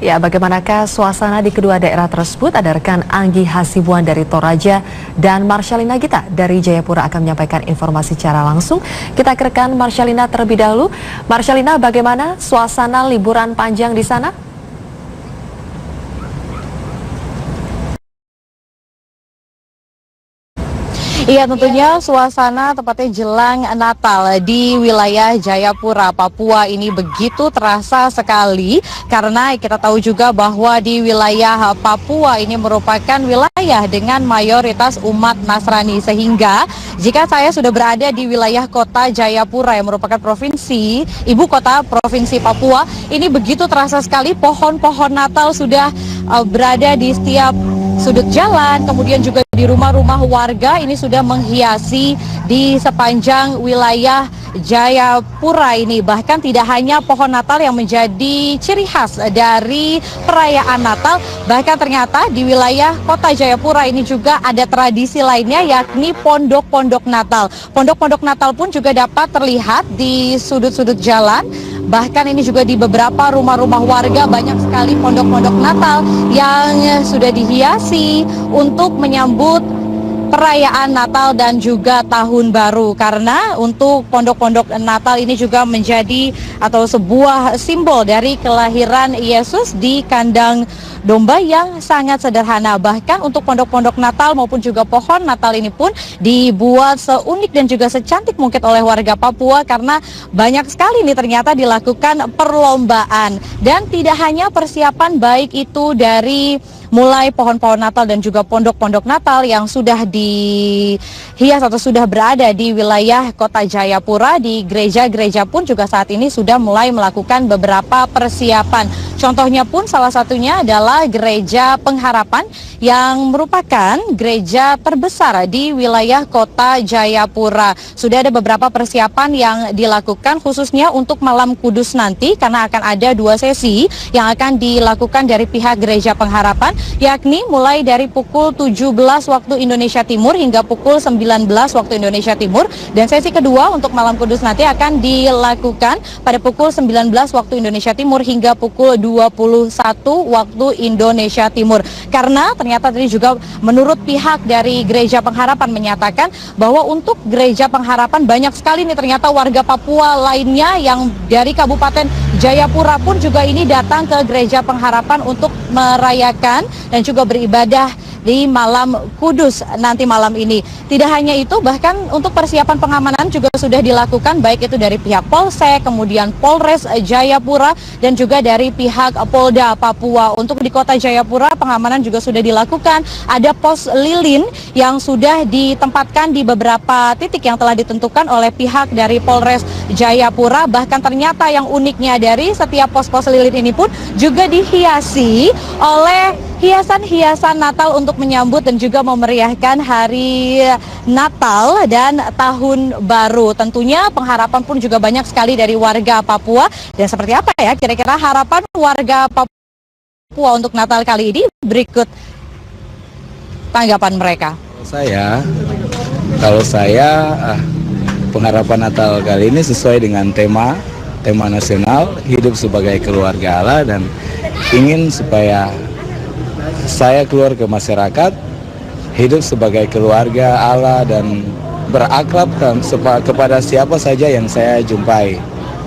Ya, bagaimanakah suasana di kedua daerah tersebut? Ada rekan Anggi Hasibuan dari Toraja dan Marshalina Gita dari Jayapura akan menyampaikan informasi secara langsung. Kita ke rekan Marshalina terlebih dahulu. Marshalina, bagaimana suasana liburan panjang di sana? Iya, tentunya suasana tepatnya jelang Natal di wilayah Jayapura, Papua ini begitu terasa sekali karena kita tahu juga bahwa di wilayah Papua ini merupakan wilayah dengan mayoritas umat Nasrani, sehingga jika saya sudah berada di wilayah kota Jayapura yang merupakan provinsi, ibu kota provinsi Papua, ini begitu terasa sekali pohon-pohon Natal sudah berada di setiap sudut jalan, kemudian juga di rumah-rumah warga ini sudah menghiasi di sepanjang wilayah Jayapura ini. Bahkan tidak hanya pohon Natal yang menjadi ciri khas dari perayaan Natal, bahkan ternyata di wilayah kota Jayapura ini juga ada tradisi lainnya, yakni pondok-pondok Natal. Pondok-pondok Natal pun juga dapat terlihat di sudut-sudut jalan. Bahkan ini juga di beberapa rumah-rumah warga banyak sekali pondok-pondok Natal yang sudah dihiasi untuk menyambut perayaan Natal dan juga Tahun Baru, karena untuk pondok-pondok Natal ini juga menjadi atau sebuah simbol dari kelahiran Yesus di kandang domba yang sangat sederhana. Bahkan untuk pondok-pondok Natal maupun juga pohon Natal ini pun dibuat seunik dan juga secantik mungkin oleh warga Papua, karena banyak sekali nih ternyata dilakukan perlombaan. Dan tidak hanya persiapan baik itu dari mulai pohon-pohon Natal dan juga pondok-pondok Natal yang sudah dihias atau sudah berada di wilayah kota Jayapura, di gereja-gereja pun juga saat ini sudah mulai melakukan beberapa persiapan. Contohnya pun salah satunya adalah Gereja Pengharapan yang merupakan gereja terbesar di wilayah kota Jayapura. Sudah ada beberapa persiapan yang dilakukan khususnya untuk Malam Kudus nanti, karena akan ada 2 sesi yang akan dilakukan dari pihak Gereja Pengharapan, yakni mulai dari pukul 17 waktu Indonesia Timur hingga pukul 19 waktu Indonesia Timur, dan sesi kedua untuk Malam Kudus nanti akan dilakukan pada pukul 19 waktu Indonesia Timur hingga pukul 21 waktu Indonesia Timur. Karena ternyata tadi juga menurut pihak dari Gereja Pengharapan menyatakan bahwa untuk Gereja Pengharapan banyak sekali nih ternyata warga Papua lainnya yang dari Kabupaten Jayapura pun juga ini datang ke Gereja Pengharapan untuk merayakan dan juga beribadah di Malam Kudus nanti malam ini. Tidak hanya itu, bahkan untuk persiapan pengamanan juga sudah dilakukan baik itu dari pihak Polsek, kemudian Polres Jayapura dan juga dari pihak Polda Papua. Untuk di kota Jayapura pengamanan juga sudah dilakukan. Ada pos lilin yang sudah ditempatkan di beberapa titik yang telah ditentukan oleh pihak dari Polres Jayapura. Bahkan ternyata yang uniknya dari setiap pos-pos lilin ini pun juga dihiasi oleh hiasan-hiasan Natal untuk menyambut dan juga memeriahkan hari Natal dan Tahun Baru. Tentunya pengharapan pun juga banyak sekali dari warga Papua. Dan seperti apa ya kira-kira harapan warga Papua untuk Natal kali ini? Berikut tanggapan mereka. Kalau saya pengharapan Natal kali ini sesuai dengan tema nasional, hidup sebagai keluarga Allah, dan ingin supaya saya keluar ke masyarakat, hidup sebagai keluarga Allah dan berakrab kepada siapa saja yang saya jumpai,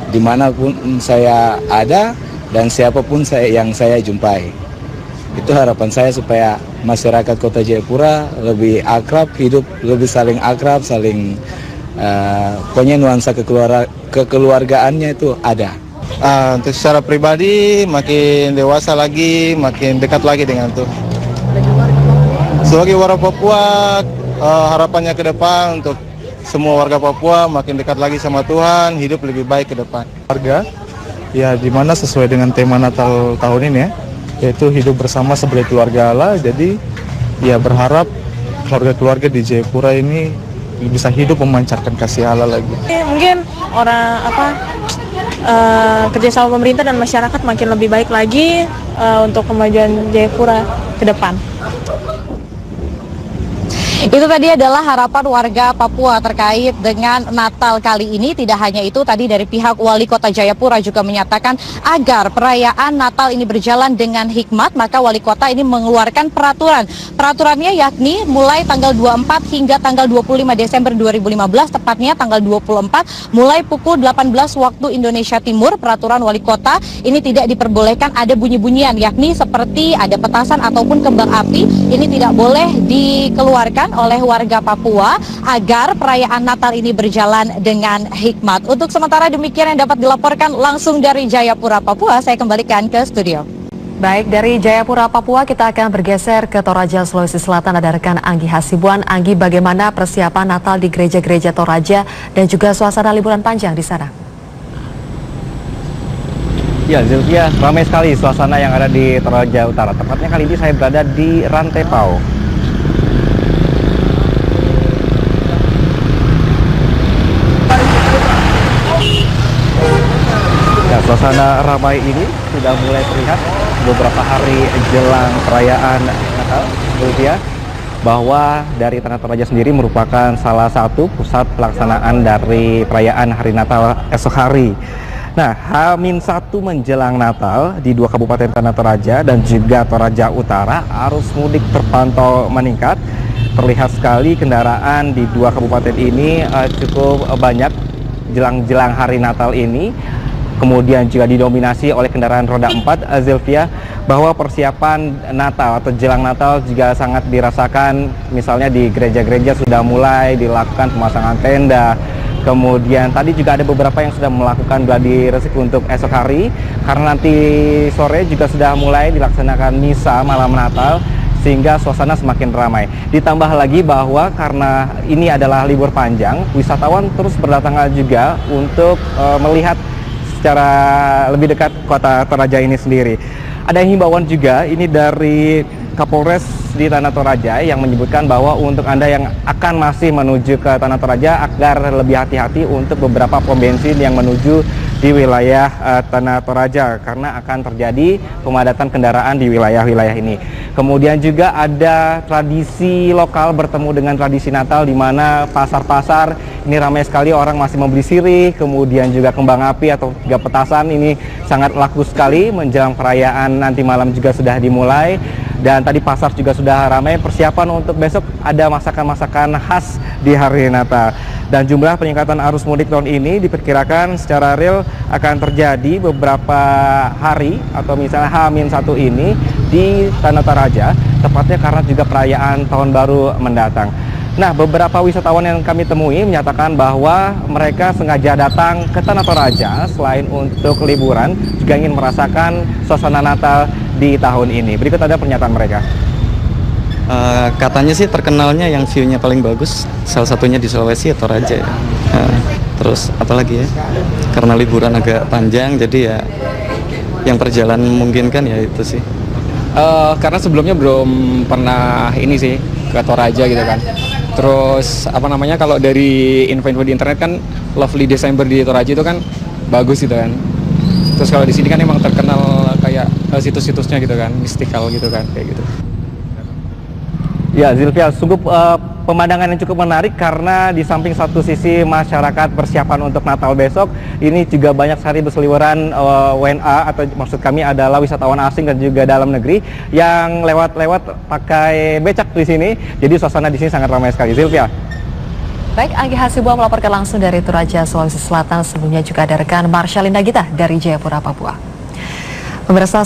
dimanapun saya ada dan siapapun yang saya jumpai. Itu harapan saya supaya masyarakat kota Jayapura lebih akrab, hidup lebih saling akrab, saling pokoknya nuansa kekeluargaannya itu ada. Untuk secara pribadi makin dewasa lagi, makin dekat lagi dengan Tuhan. Sebagai warga Papua, harapannya ke depan untuk semua warga Papua makin dekat lagi sama Tuhan, hidup lebih baik ke depan. Warga, ya dimana sesuai dengan tema Natal tahun ini ya, yaitu hidup bersama sebagai keluarga Allah. Jadi ya berharap keluarga-keluarga di Jayapura ini bisa hidup memancarkan kasih Allah lagi. Mungkin kerjasama pemerintah dan masyarakat makin lebih baik lagi untuk kemajuan Jayapura ke depan. Itu tadi adalah harapan warga Papua terkait dengan Natal kali ini. Tidak hanya itu, tadi dari pihak Wali Kota Jayapura juga menyatakan agar perayaan Natal ini berjalan dengan hikmat, maka Wali Kota ini mengeluarkan peraturan. Peraturannya yakni mulai tanggal 24 hingga tanggal 25 Desember 2015, tepatnya tanggal 24, mulai pukul 18 waktu Indonesia Timur, peraturan Wali Kota ini tidak diperbolehkan ada bunyi-bunyian, yakni seperti ada petasan ataupun kembang api, ini tidak boleh dikeluarkan oleh warga Papua agar perayaan Natal ini berjalan dengan hikmat. Untuk sementara demikian yang dapat dilaporkan langsung dari Jayapura, Papua. Saya kembalikan ke studio. Baik, dari Jayapura, Papua kita akan bergeser ke Toraja, Sulawesi Selatan. Ada rekan Anggi Hasibuan. Anggi, bagaimana persiapan Natal di gereja-gereja Toraja dan juga suasana liburan panjang di sana? Ya, Zilvia, ramai sekali suasana yang ada di Toraja Utara. Tepatnya kali ini saya berada di Rantai Pau. Ya, suasana ramai ini sudah mulai terlihat beberapa hari jelang perayaan Natal, Zilvia, bahwa dari Tanah Toraja sendiri merupakan salah satu pusat pelaksanaan dari perayaan hari Natal esok hari. Nah, H-1 menjelang Natal di dua kabupaten Tanah Toraja dan juga Toraja Utara, arus mudik terpantau meningkat. Terlihat sekali kendaraan di dua kabupaten ini cukup banyak jelang hari Natal ini. Kemudian juga didominasi oleh kendaraan roda 4, Zilvia, bahwa persiapan Natal atau jelang Natal juga sangat dirasakan. Misalnya di gereja-gereja sudah mulai dilakukan pemasangan tenda. Kemudian tadi juga ada beberapa yang sudah melakukan gladi resik untuk esok hari, karena nanti sore juga sudah mulai dilaksanakan misa malam Natal, sehingga suasana semakin ramai. Ditambah lagi bahwa karena ini adalah libur panjang, wisatawan terus berdatangan juga untuk melihat secara lebih dekat kota Toraja ini sendiri. Ada himbauan juga ini dari Kapolres di Tanah Toraja yang menyebutkan bahwa untuk Anda yang akan masih menuju ke Tanah Toraja agar lebih hati-hati untuk beberapa pom bensin yang menuju di wilayah Tanah Toraja, karena akan terjadi pemadatan kendaraan di wilayah-wilayah ini. Kemudian juga ada tradisi lokal bertemu dengan tradisi Natal, di mana pasar-pasar ini ramai sekali, orang masih membeli sirih, kemudian juga kembang api atau juga petasan. Ini sangat laku sekali menjelang perayaan nanti malam juga sudah dimulai. Dan tadi pasar juga sudah ramai, persiapan untuk besok ada masakan-masakan khas di hari Natal. Dan jumlah peningkatan arus mudik tahun ini diperkirakan secara real akan terjadi beberapa hari atau misalnya H-1 ini di Tanah Toraja, tepatnya karena juga perayaan Tahun Baru mendatang. Nah, beberapa wisatawan yang kami temui menyatakan bahwa mereka sengaja datang ke Tanah Toraja selain untuk liburan, juga ingin merasakan suasana Natal di tahun ini. Berikut ada pernyataan mereka. Katanya sih terkenalnya yang view-nya paling bagus, salah satunya di Sulawesi ya Toraja. Terus apalagi ya, karena liburan agak panjang, jadi ya yang perjalanan memungkinkan ya itu sih. Karena sebelumnya belum pernah ini sih ke Toraja gitu kan. Terus apa namanya, kalau dari info-info di internet kan Lovely December di Toraja itu kan bagus gitu kan. Terus kalau di sini kan emang terkenal kayak situs-situsnya gitu kan, mistikal gitu kan, kayak gitu. Ya, Zilvia, sungguh pemandangan yang cukup menarik karena di samping satu sisi masyarakat persiapan untuk Natal besok, ini juga banyak sekali berseliweran WNA, atau maksud kami adalah wisatawan asing dan juga dalam negeri yang lewat-lewat pakai becak di sini. Jadi suasana di sini sangat ramai sekali, Zilvia. Baik, Anggi Hasibuan melaporkan langsung dari Toraja, Sulawesi Selatan. Sebelumnya juga ada rekan Marshalina Gita dari Jayapura, Papua. Pemirsa,